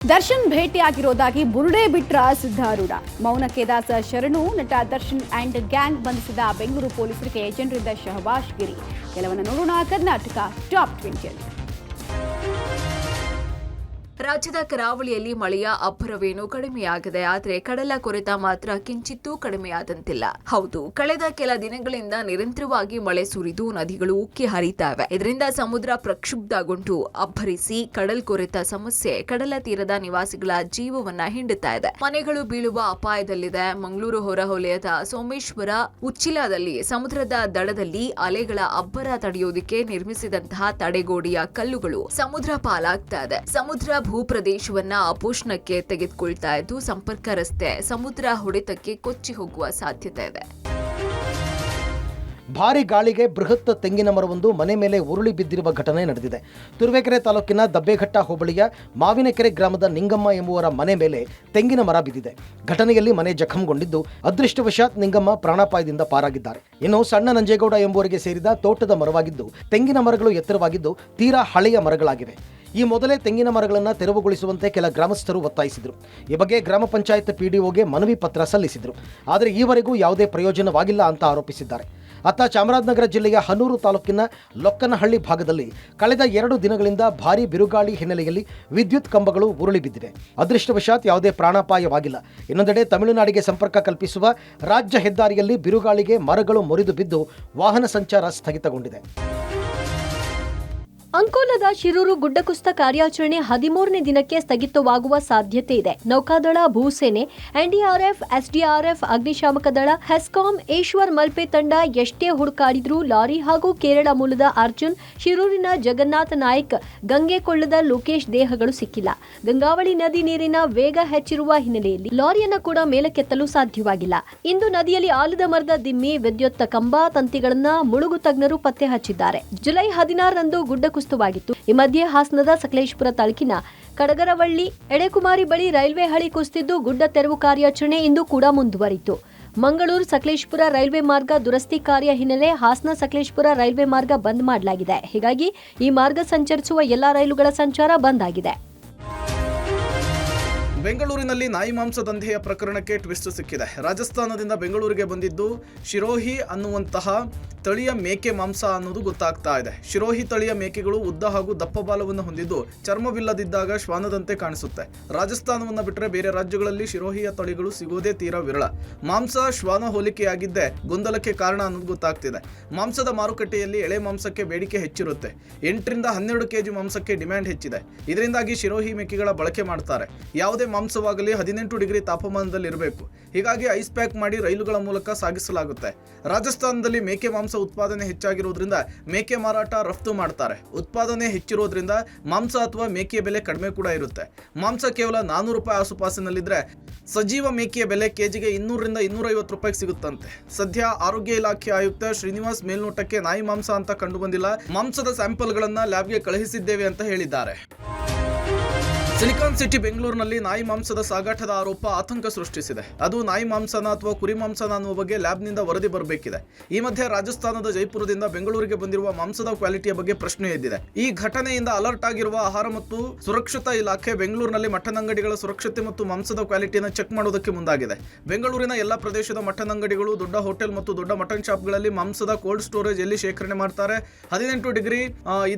ದರ್ಶನ್ ಭೇಟಿಯಾಗಿರೋದಾಗಿ ಬುರುಡೆ ಬಿಟ್ರ ಸಿದ್ಧಾರೂಢ. ಮೌನಕ್ಕೆ ದಾಸ ಶರಣು. ನಟ ದರ್ಶನ್ ಅಂಡ್ ಗ್ಯಾಂಗ್ ಬಂಧಿಸಿದ ಬೆಂಗಳೂರು ಪೊಲೀಸರಿಗೆ ಏಜೆಂಟರಿಂದ ಶಹಬಾಷ್ ಗಿರಿ. ಕೆಲವನ್ನ ನೋಡೋಣ ಕರ್ನಾಟಕ ಟಾಪ್ 20. ರಾಜ್ಯದ ಕರಾವಳಿಯಲ್ಲಿ ಮಳೆಯ ಅಬ್ಬರವೇನೂ ಕಡಿಮೆಯಾಗಿದೆ. ಆದರೆ ಕಡಲ ಕೊರೆತ ಮಾತ್ರ ಕಿಂಚಿತ್ತೂ ಕಡಿಮೆಯಾದಂತಿಲ್ಲ. ಹೌದು, ಕಳೆದ ಕೆಲ ದಿನಗಳಿಂದ ನಿರಂತರವಾಗಿ ಮಳೆ ಸುರಿದು ನದಿಗಳು ಉಕ್ಕಿ ಹರಿತಾ ಇವೆ. ಇದರಿಂದ ಸಮುದ್ರ ಪ್ರಕ್ಷುಬ್ಧಗೊಂಡು ಅಬ್ಬರಿಸಿ ಕಡಲ್ ಕೊರೆತ ಸಮಸ್ಯೆ ಕಡಲ ತೀರದ ನಿವಾಸಿಗಳ ಜೀವವನ್ನ ಹಿಂಡುತ್ತಾ ಇದೆ. ಮನೆಗಳು ಬೀಳುವ ಅಪಾಯದಲ್ಲಿದೆ. ಮಂಗಳೂರು ಹೊರವಲಯದ ಸೋಮೇಶ್ವರ ಉಚ್ಚಿಲದಲ್ಲಿ ಸಮುದ್ರದ ದಡದಲ್ಲಿ ಅಲೆಗಳ ಅಬ್ಬರ ತಡೆಯೋದಕ್ಕೆ ನಿರ್ಮಿಸಿದಂತಹ ತಡೆಗೋಡೆಯ ಕಲ್ಲುಗಳು ಸಮುದ್ರ ಪಾಲಾಗ್ತಾ ಇದೆ. ಸಮುದ್ರ ಭೂಪ್ರದೇಶವನ್ನ ಅಪೋಷಣಕ್ಕೆ ತೆಗೆದುಕೊಳ್ತಾ ಇದ್ದು ಸಂಪರ್ಕ ರಸ್ತೆ ಸಮುದ್ರ ಹೊಡೆತಕ್ಕೆ ಕೊಚ್ಚಿ ಹೋಗುವ ಸಾಧ್ಯತೆ ಇದೆ. ಭಾರಿ ಗಾಳಿಗೆ ಬೃಹತ್ ತೆಂಗಿನ ಮರವೊಂದು ಮನೆ ಮೇಲೆ ಉರುಳಿ ಬಿದ್ದಿರುವ ಘಟನೆ ನಡೆದಿದೆ. ತುರುವೇಕೆರೆ ತಾಲೂಕಿನ ದಬ್ಬೆಘಟ್ಟ ಹೋಬಳಿಯ ಮಾವಿನಕೆರೆ ಗ್ರಾಮದ ನಿಂಗಮ್ಮ ಎಂಬುವರ ಮನೆ ಮೇಲೆ ತೆಂಗಿನ ಮರ ಬಿದ್ದಿದೆ. ಘಟನೆಯಲ್ಲಿ ಮನೆ ಜಖಂಗೊಂಡಿದ್ದು ಅದೃಷ್ಟವಶಾತ್ ನಿಂಗಮ್ಮ ಪ್ರಾಣಾಪಾಯದಿಂದ ಪಾರಾಗಿದ್ದಾರೆ. ಇನ್ನು ಸಣ್ಣ ನಂಜೇಗೌಡ ಎಂಬುವರಿಗೆ ಸೇರಿದ ತೋಟದ ಮರವಾಗಿದ್ದು ತೆಂಗಿನ ಮರಗಳು ಎತ್ತರವಾಗಿದ್ದು ತೀರಾ ಹಳೆಯ ಮರಗಳಾಗಿವೆ. ಈ ಮೊದಲೇ ತೆಂಗಿನ ಮರಗಳನ್ನು ತೆರವುಗೊಳಿಸುವಂತೆ ಕೆಲ ಗ್ರಾಮಸ್ಥರು ಒತ್ತಾಯಿಸಿದರು. ಈ ಬಗ್ಗೆ ಗ್ರಾಮ ಪಂಚಾಯತ್ ಪಿಡಿಒಗೆ ಮನವಿ ಪತ್ರ ಸಲ್ಲಿಸಿದರು. ಆದರೆ ಈವರೆಗೂ ಯಾವುದೇ ಪ್ರಯೋಜನವಾಗಿಲ್ಲ ಅಂತ ಆರೋಪಿಸಿದ್ದಾರೆ. ಅತ್ತ ಚಾಮರಾಜನಗರ ಜಿಲ್ಲೆಯ ಹನೂರು ತಾಲೂಕಿನ ಲೊಕ್ಕನಹಳ್ಳಿ ಭಾಗದಲ್ಲಿ ಕಳೆದ 2 ದಿನಗಳಿಂದ ಭಾರೀ ಬಿರುಗಾಳಿ ಹಿನ್ನೆಲೆಯಲ್ಲಿ ವಿದ್ಯುತ್ ಕಂಬಗಳು ಉರುಳಿ ಬಿದ್ದಿವೆ. ಅದೃಷ್ಟವಶಾತ್ ಯಾವುದೇ ಪ್ರಾಣಾಪಾಯವಾಗಿಲ್ಲ. ಇನ್ನೊಂದೆಡೆ ತಮಿಳುನಾಡಿಗೆ ಸಂಪರ್ಕ ಕಲ್ಪಿಸುವ ರಾಜ್ಯ ಹೆದ್ದಾರಿಯಲ್ಲಿ ಬಿರುಗಾಳಿಗೆ ಮರಗಳು ಮುರಿದು ಬಿದ್ದು ವಾಹನ ಸಂಚಾರ ಸ್ಥಗಿತಗೊಂಡಿದೆ. ಅಂಕೋಲದ ಶಿರೂರು ಗುಡ್ಡಕುಸಿತ ಕಾರ್ಯಾಚರಣೆ 13ನೇ ದಿನಕ್ಕೆ ಸ್ಥಗಿತವಾಗುವ ಸಾಧ್ಯತೆ ಇದೆ. ನೌಕಾದಳ, ಭೂಸೇನೆ, ಎನ್ಡಿಆರ್ಎಫ್, ಎಸ್ಡಿಆರ್ಎಫ್, ಅಗ್ನಿಶಾಮಕ ದಳ, ಹೆಸ್ಕಾಂ, ಈಶ್ವರ್ ಮಲ್ಪೆ ತಂಡ ಎಷ್ಟೇ ಹುಡುಕಾಡಿದ್ರೂ ಲಾರಿ ಹಾಗೂ ಕೇರಳ ಮೂಲದ ಅರ್ಜುನ್, ಶಿರೂರಿನ ಜಗನ್ನಾಥ ನಾಯ್ಕ್, ಗಂಗೆಕೊಳ್ಳದ ಲೋಕೇಶ್ ದೇಹಗಳು ಸಿಕ್ಕಿಲ್ಲ. ಗಂಗಾವಳಿ ನದಿ ನೀರಿನ ವೇಗ ಹೆಚ್ಚಿರುವ ಹಿನ್ನೆಲೆಯಲ್ಲಿ ಲಾರಿಯನ್ನು ಕೂಡ ಮೇಲಕ್ಕೆತ್ತಲು ಸಾಧ್ಯವಾಗಿಲ್ಲ. ಇಂದು ನದಿಯಲ್ಲಿ ಆಲದ ಮರದ ದಿಮ್ಮಿ, ವಿದ್ಯುತ್ ಕಂಬ, ತಂತಿಗಳನ್ನ ಮುಳುಗು ತಜ್ಞರು ಪತ್ತೆ ಹಚ್ಚಿದ್ದಾರೆ. ಜುಲೈ 16ರಂದು ಗುಡ್ಡಕುಸಿತವಾಗಿತ್ತು. ಈ ಮಧ್ಯೆ ಹಾಸನದ ಸಕಲೇಶಪುರ ತಾಲೂಕಿನ ಕಡಗರವಳ್ಳಿ ಎಡೆಕುಮಾರಿ ಬಳಿ ರೈಲ್ವೆ ಹಳಿ ಕುಸಿದಿದ್ದು ಗುಡ್ಡ ತೆರವು ಕಾರ್ಯಾಚರಣೆ ಇಂದು ಕೂಡ ಮುಂದುವರಿಯಿತು. ಮಂಗಳೂರು ಸಕಲೇಶಪುರ ರೈಲ್ವೆ ಮಾರ್ಗ ದುರಸ್ತಿ ಕಾರ್ಯ ಹಿನ್ನೆಲೆ ಹಾಸನ ಸಕಲೇಶಪುರ ರೈಲ್ವೆ ಮಾರ್ಗ ಬಂದ್ ಮಾಡಲಾಗಿದೆ. ಹೀಗಾಗಿ ಈ ಮಾರ್ಗ ಸಂಚರಿಸುವ ಎಲ್ಲಾ ರೈಲುಗಳ ಸಂಚಾರ ಬಂದ್ ಆಗಿದೆ. ಬೆಂಗಳೂರಿನಲ್ಲಿ ನಾಯಿ ಮಾಂಸ ದಂಧೆಯ ಪ್ರಕರಣಕ್ಕೆ ಟ್ವಿಸ್ಟ್ ಸಿಕ್ಕಿದೆ. ರಾಜಸ್ಥಾನದಿಂದ ಬೆಂಗಳೂರಿಗೆ ಬಂದಿದ್ದು ಶಿರೋಹಿ ಅನ್ನುವಂತಹ ತಳಿಯ ಮೇಕೆ ಮಾಂಸ ಅನ್ನೋದು ಗೊತ್ತಾಗ್ತಾ ಇದೆ. ಶಿರೋಹಿ ತಳಿಯ ಮೇಕೆಗಳು ಉದ್ದ ಹಾಗೂ ದಪ್ಪ ಬಾಲವನ್ನು ಹೊಂದಿದ್ದು ಚರ್ಮವಿಲ್ಲದಿದ್ದಾಗ ಶ್ವಾನದಂತೆ ಕಾಣಿಸುತ್ತೆ. ರಾಜಸ್ಥಾನವನ್ನು ಬಿಟ್ಟರೆ ಬೇರೆ ರಾಜ್ಯಗಳಲ್ಲಿ ಶಿರೋಹಿಯ ತಳಿಗಳು ಸಿಗೋದೇ ತೀರಾ ವಿರಳ. ಮಾಂಸ ಶ್ವಾನ ಹೋಲಿಕೆಯಾಗಿದ್ದೇ ಗೊಂದಲಕ್ಕೆ ಕಾರಣ ಅನ್ನೋದು ಗೊತ್ತಾಗ್ತಿದೆ. ಮಾಂಸದ ಮಾರುಕಟ್ಟೆಯಲ್ಲಿ ಎಳೆ ಮಾಂಸಕ್ಕೆ ಬೇಡಿಕೆ ಹೆಚ್ಚಿರುತ್ತೆ. 8 ರಿಂದ 12 ಕೆಜಿ ಮಾಂಸಕ್ಕೆ ಡಿಮ್ಯಾಂಡ್ ಹೆಚ್ಚಿದೆ. ಇದರಿಂದಾಗಿ ಶಿರೋಹಿ ಮೇಕೆಗಳ ಬಳಕೆ ಮಾಡ್ತಾರೆ. ಯಾವುದೇ ಮಾಂಸವಾಗಲಿ 18 ಡಿಗ್ರಿ ತಾಪಮಾನದಲ್ಲಿ ಇರಬೇಕು. ಹೀಗಾಗಿ ಐಸ್ ಪ್ಯಾಕ್ ಮಾಡಿ ರೈಲುಗಳ ಮೂಲಕ ಸಾಗಿಸಲಾಗುತ್ತೆ. ರಾಜಸ್ಥಾನದಲ್ಲಿ ಮೇಕೆ ಮಾಂಸ ಉತ್ಪಾದನೆ ಹೆಚ್ಚಾಗಿರೋದ್ರಿಂದ ಮೇಕೆ ಮಾರಾಟ ರಫ್ತು ಮಾಡ್ತಾರೆ. ಉತ್ಪಾದನೆ ಹೆಚ್ಚಿರೋದ್ರಿಂದ ಮಾಂಸ ಅಥವಾ ಮೇಕೆಯ ಬೆಲೆ ಕಡಿಮೆ ಕೂಡ ಇರುತ್ತೆ. ಮಾಂಸ ಕೇವಲ 400 ರೂಪಾಯಿ ಆಸುಪಾಸಿನಲ್ಲಿದ್ರೆ ಸಜೀವ ಮೇಕೆಯ ಬೆಲೆ ಕೆಜಿಗೆ 200 ರಿಂದ 250 ರೂಪಾಯಿಗೆ ಸಿಗುತ್ತಂತೆ. ಸದ್ಯ ಆರೋಗ್ಯ ಇಲಾಖೆ ಆಯುಕ್ತ ಶ್ರೀನಿವಾಸ್ ಮೇಲ್ನೋಟಕ್ಕೆ ನಾಯಿ ಮಾಂಸ ಅಂತ ಕಂಡು ಬಂದಿಲ್ಲ. ಮಾಂಸದ ಸ್ಯಾಂಪಲ್ಗಳನ್ನ ಲ್ಯಾಬ್ಗೆ ಕಳುಹಿಸಿದ್ದೇವೆ ಅಂತ ಹೇಳಿದ್ದಾರೆ. ಸಿಲಿಕಾನ್ ಸಿಟಿ ಬೆಂಗಳೂರಿನಲ್ಲಿ ನಾಯಿ ಮಾಂಸದ ಸಾಗಾಟದ ಆರೋಪ ಆತಂಕ ಸೃಷ್ಟಿಸಿದೆ. ಅದು ನಾಯಿ ಮಾಂಸನ ಅಥವಾ ಕುರಿ ಮಾಂಸನ ಅನ್ನುವ ಬಗ್ಗೆ ಲ್ಯಾಬ್ನಿಂದ ವರದಿ ಬರಬೇಕಿದೆ. ಈ ಮಧ್ಯೆ ರಾಜಸ್ಥಾನದ ಜೈಪುರದಿಂದ ಬೆಂಗಳೂರಿಗೆ ಬಂದಿರುವ ಮಾಂಸದ ಕ್ವಾಲಿಟಿಯ ಬಗ್ಗೆ ಪ್ರಶ್ನೆ ಎದ್ದಿದೆ. ಈ ಘಟನೆಯಿಂದ ಅಲರ್ಟ್ ಆಗಿರುವ ಆಹಾರ ಮತ್ತು ಸುರಕ್ಷತಾ ಇಲಾಖೆ ಬೆಂಗಳೂರಿನಲ್ಲಿ ಮಟನ್ ಅಂಗಡಿಗಳ ಸುರಕ್ಷತೆ ಮತ್ತು ಮಾಂಸದ ಕ್ವಾಲಿಟಿಯನ್ನು ಚೆಕ್ ಮಾಡೋದಕ್ಕೆ ಮುಂದಾಗಿದೆ. ಬೆಂಗಳೂರಿನ ಎಲ್ಲ ಪ್ರದೇಶದ ಮಟನ್ ಅಂಗಡಿಗಳು, ದೊಡ್ಡ ಹೋಟೆಲ್ ಮತ್ತು ದೊಡ್ಡ ಮಟನ್ ಶಾಪ್ಗಳಲ್ಲಿ ಮಾಂಸದ ಕೋಲ್ಡ್ ಸ್ಟೋರೇಜ್ ಎಲ್ಲಿ ಶೇಖರಣೆ ಮಾಡ್ತಾರೆ. 18 ಡಿಗ್ರಿ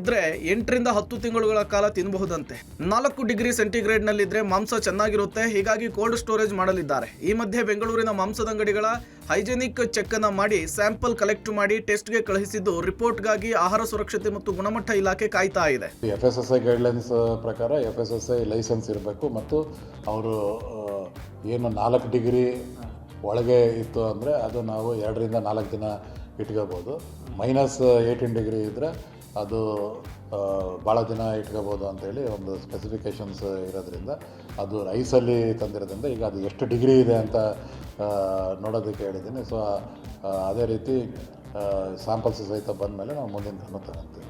ಇದ್ರೆ 8 ರಿಂದ 10 ತಿಂಗಳುಗಳ ಕಾಲ ತಿನ್ನಬಹುದಂತೆ. 4 ಡಿಗ್ರಿ ಸೆಂಟಿಗ್ರೇಡ್ ನಲ್ಲಿದ್ರೆ ಮಾಂಸ ಚೆನ್ನಾಗಿರುತ್ತೆ. ಹೀಗಾಗಿ ಕೋಲ್ಡ್ ಸ್ಟೋರೇಜ್ ಮಾಡಲಿದ್ದಾರೆ. ಈ ಮಧ್ಯೆ ಬೆಂಗಳೂರಿನ ಮಾಂಸದ ಅಂಗಡಿಗಳ ಹೈಜೆನಿಕ್ ಚೆಕ್ ಅನ್ನ ಮಾಡಿ ಸ್ಯಾಂಪಲ್ ಕಲೆಕ್ಟ್ ಮಾಡಿ ಟೆಸ್ಟ್ಗೆ ಕಳುಹಿಸಿದ್ದು ರಿಪೋರ್ಟ್ಗಾಗಿ ಆಹಾರ ಸುರಕ್ಷತೆ ಮತ್ತು ಗುಣಮಟ್ಟ ಇಲಾಖೆ ಕಾಯ್ತಾ ಇದೆ. FSSAI ಗೈಡ್ಲೈನ್ಸ್ ಪ್ರಕಾರ FSSAI ಲೈಸೆನ್ಸ್ ಇರಬೇಕು ಮತ್ತು ಅವರು ಏನು 4 ಡಿಗ್ರಿ ಒಳಗೆ ಇತ್ತು ಅಂದರೆ ಅದು ನಾವು 2 ರಿಂದ 4 ದಿನ ಇಟ್ಕೋಬೋದು. -18 ಡಿಗ್ರಿ ಇದ್ದರೆ ಅದು ಭಾಳ ದಿನ ಇಟ್ಕೋಬೋದು ಅಂತೇಳಿ ಒಂದು ಸ್ಪೆಸಿಫಿಕೇಷನ್ಸ್ ಇರೋದ್ರಿಂದ ಅದು ರೈಸಲ್ಲಿ ತಂದಿರೋದ್ರಿಂದ ಈಗ ಅದು ಎಷ್ಟು ಡಿಗ್ರಿ ಇದೆ ಅಂತ ನೋಡೋದಕ್ಕೆ ಹೇಳಿದ್ದೀನಿ. ಸೊ ಅದೇ ರೀತಿ ಸ್ಯಾಂಪಲ್ಸ್ ಸಹಿತ ಬಂದ ಮೇಲೆ ನಾವು ಮುಂದಿನ ಕ್ರಮ ತಗೊಂತೀವಿ.